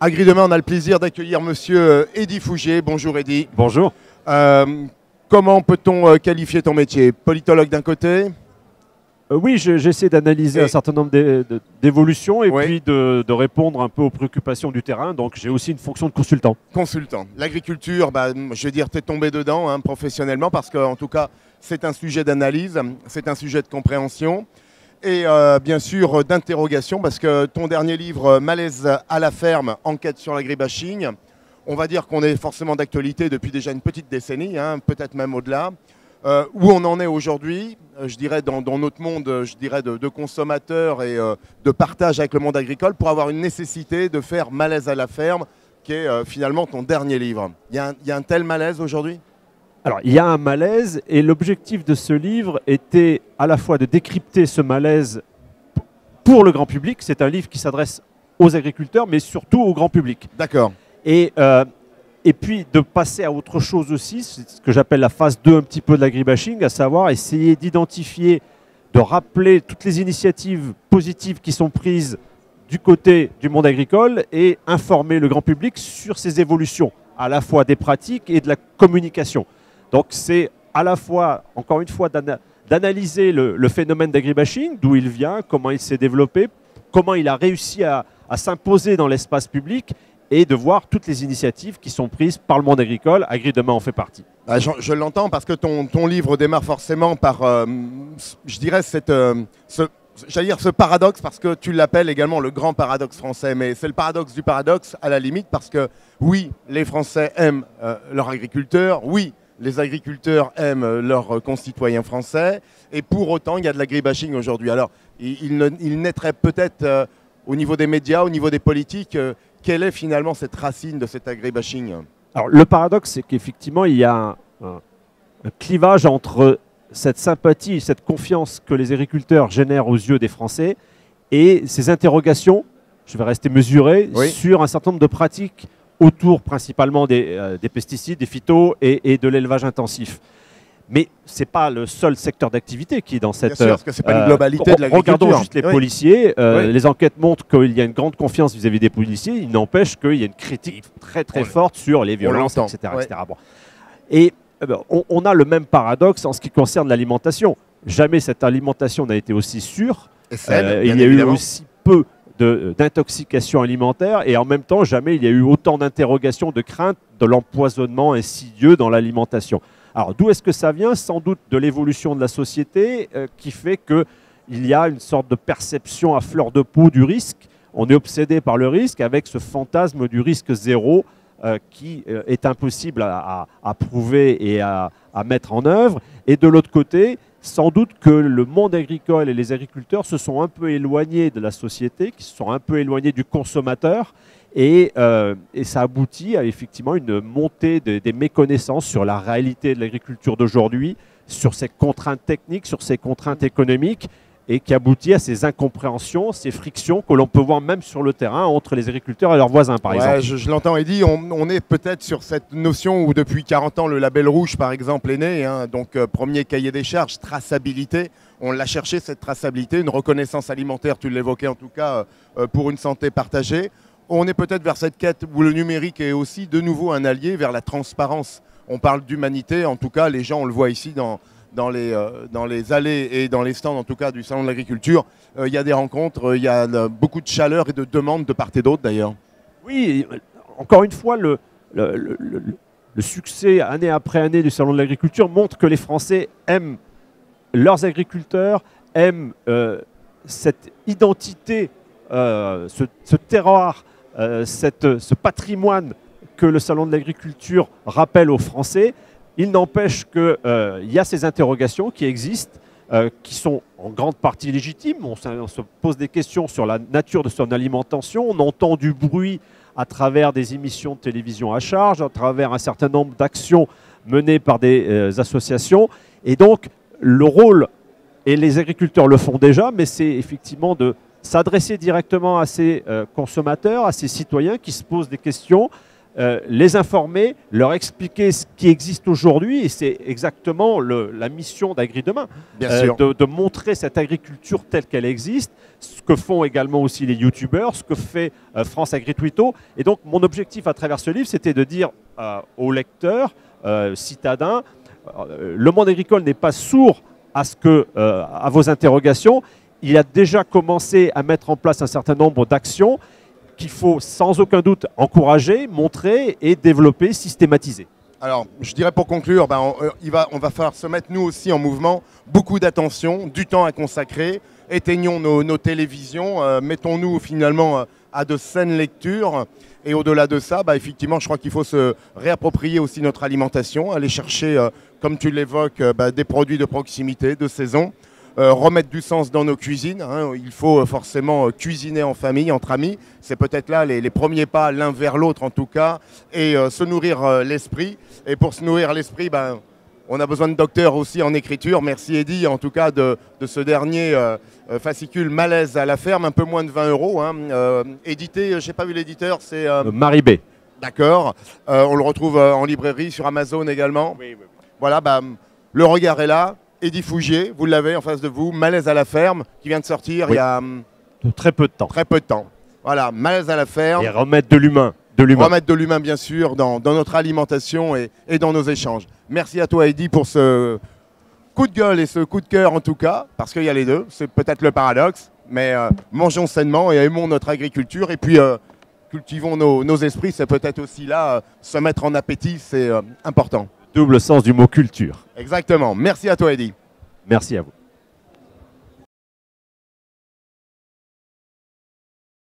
Agri Demain, on a le plaisir d'accueillir monsieur Eddy Fougier. Bonjour Eddy. Bonjour. Comment peut-on qualifier ton métier? Politologue d'un côté? Oui, j'essaie d'analyser un certain nombre d'évolutions et puis de répondre un peu aux préoccupations du terrain. Donc j'ai aussi une fonction de consultant. Consultant. L'agriculture, je veux dire, tu es tombé dedans hein, professionnellement parce qu'en tout cas, c'est un sujet d'analyse, c'est un sujet de compréhension et bien sûr d'interrogation parce que ton dernier livre, Malaise à la ferme, enquête sur l'agribashing, on va dire qu'on est forcément d'actualité depuis déjà une petite décennie, hein, peut-être même au-delà. Où on en est aujourd'hui, je dirais dans notre monde je dirais de consommateurs et de partage avec le monde agricole pour avoir une nécessité de faire Malaise à la ferme, qui est finalement ton dernier livre. Il y a un tel malaise aujourd'hui? Alors, il y a un malaise et l'objectif de ce livre était à la fois de décrypter ce malaise pour le grand public. C'est un livre qui s'adresse aux agriculteurs, mais surtout au grand public. D'accord. Et puis de passer à autre chose aussi, c'est ce que j'appelle la phase 2 un petit peu de l'agribashing, à savoir essayer d'identifier, de rappeler toutes les initiatives positives qui sont prises du côté du monde agricole et informer le grand public sur ces évolutions, à la fois des pratiques et de la communication. Donc c'est à la fois, encore une fois, d'analyser le phénomène d'agribashing, d'où il vient, comment il s'est développé, comment il a réussi à s'imposer dans l'espace public, et de voir toutes les initiatives qui sont prises par le monde agricole. Agri Demain en fait partie. Je l'entends parce que ton livre démarre forcément par, je dirais, ce paradoxe, parce que tu l'appelles également le grand paradoxe français, mais c'est le paradoxe du paradoxe à la limite, parce que oui, les Français aiment leurs agriculteurs, oui, les agriculteurs aiment leurs concitoyens français, et pour autant, il y a de l'agribashing aujourd'hui. Alors, il naîtrait peut-être au niveau des médias, au niveau des politiques, quelle est finalement cette racine de cet agribashing? Alors, le paradoxe, c'est qu'effectivement, il y a un clivage entre cette sympathie, cette confiance que les agriculteurs génèrent aux yeux des Français et ces interrogations, je vais rester mesuré, sur un certain nombre de pratiques autour principalement des pesticides, des phytos et de l'élevage intensif. Mais ce n'est pas le seul secteur d'activité qui est dans cette... Bien sûr, parce que ce n'est pas une globalité de l'agriculture. Regardons juste les policiers. Les enquêtes montrent qu'il y a une grande confiance vis-à-vis des policiers. Il n'empêche qu'il y a une critique très très forte sur les violences, etc. Bon. Et on a le même paradoxe en ce qui concerne l'alimentation. Jamais cette alimentation n'a été aussi sûre. Il y a eu aussi peu d'intoxication alimentaire et en même temps, jamais il y a eu autant d'interrogations, de craintes de l'empoisonnement insidieux dans l'alimentation. Alors, d'où est-ce que ça vient? Sans doute de l'évolution de la société qui fait qu'il y a une sorte de perception à fleur de peau du risque. On est obsédé par le risque avec ce fantasme du risque zéro qui est impossible à prouver et à mettre en œuvre. Et de l'autre côté, sans doute que le monde agricole et les agriculteurs se sont un peu éloignés de la société, qui se sont un peu éloignés du consommateur. Et ça aboutit à effectivement une montée des méconnaissances sur la réalité de l'agriculture d'aujourd'hui, sur ses contraintes techniques, sur ses contraintes économiques, et qui aboutit à ces incompréhensions, ces frictions que l'on peut voir même sur le terrain entre les agriculteurs et leurs voisins, par exemple. Je l'entends, Eddy, on est peut-être sur cette notion où depuis 40 ans, le label rouge, par exemple, est né. Hein, donc, premier cahier des charges, traçabilité. On l'a cherché, cette traçabilité, une reconnaissance alimentaire, tu l'évoquais en tout cas, pour une santé partagée. On est peut-être vers cette quête où le numérique est aussi de nouveau un allié vers la transparence. On parle d'humanité, en tout cas, les gens, on le voit ici dans les allées et dans les stands, en tout cas, du Salon de l'Agriculture. Il y a des rencontres, il y a beaucoup de chaleur et de demandes de part et d'autre, d'ailleurs. Oui, encore une fois, le succès année après année du Salon de l'Agriculture montre que les Français aiment leurs agriculteurs, aiment cette identité, ce terroir, ce patrimoine que le Salon de l'Agriculture rappelle aux Français. Il n'empêche qu'il y a ces interrogations qui existent, qui sont en grande partie légitimes. On se pose des questions sur la nature de son alimentation. On entend du bruit à travers des émissions de télévision à charge, à travers un certain nombre d'actions menées par des associations. Et donc, le rôle, et les agriculteurs le font déjà, mais c'est effectivement de s'adresser directement à ces consommateurs, à ces citoyens qui se posent des questions, les informer, leur expliquer ce qui existe aujourd'hui, et c'est exactement la mission d'Agri-Demain, de montrer cette agriculture telle qu'elle existe, ce que font également aussi les youtubeurs, ce que fait France Agri-Twito. Et donc mon objectif à travers ce livre, c'était de dire aux lecteurs, citadins, le monde agricole n'est pas sourd à vos interrogations. Il a déjà commencé à mettre en place un certain nombre d'actions qu'il faut sans aucun doute encourager, montrer et développer, systématiser. Alors, je dirais pour conclure, on va falloir se mettre nous aussi en mouvement, beaucoup d'attention, du temps à consacrer, éteignons nos télévisions, mettons-nous finalement à de saines lectures. Et au-delà de ça, effectivement, je crois qu'il faut se réapproprier aussi notre alimentation, aller chercher, comme tu l'évoques, des produits de proximité, de saison. Remettre du sens dans nos cuisines. Hein. Il faut forcément cuisiner en famille, entre amis. C'est peut-être là les premiers pas l'un vers l'autre en tout cas. Et se nourrir l'esprit. Et pour se nourrir l'esprit, on a besoin de docteurs aussi en écriture. Merci Eddy en tout cas de ce dernier fascicule Malaise à la ferme, un peu moins de 20 €. Hein. Édité, je n'ai pas vu l'éditeur, c'est... Marie B. D'accord. On le retrouve en librairie, sur Amazon également. Oui. Voilà, le regard est là. Eddy Fougier, vous l'avez en face de vous, Malaise à la ferme, qui vient de sortir il y a... Très peu de temps. Très peu de temps. Voilà, Malaise à la ferme. Et remettre de l'humain. Remettre de l'humain, bien sûr, dans notre alimentation et dans nos échanges. Merci à toi, Eddy, pour ce coup de gueule et ce coup de cœur, en tout cas, parce qu'il y a les deux. C'est peut-être le paradoxe, mais mangeons sainement et aimons notre agriculture. Et puis, cultivons nos esprits. C'est peut-être aussi là, se mettre en appétit, c'est important. Double sens du mot culture. Exactement. Merci à toi, Eddy. Merci à vous.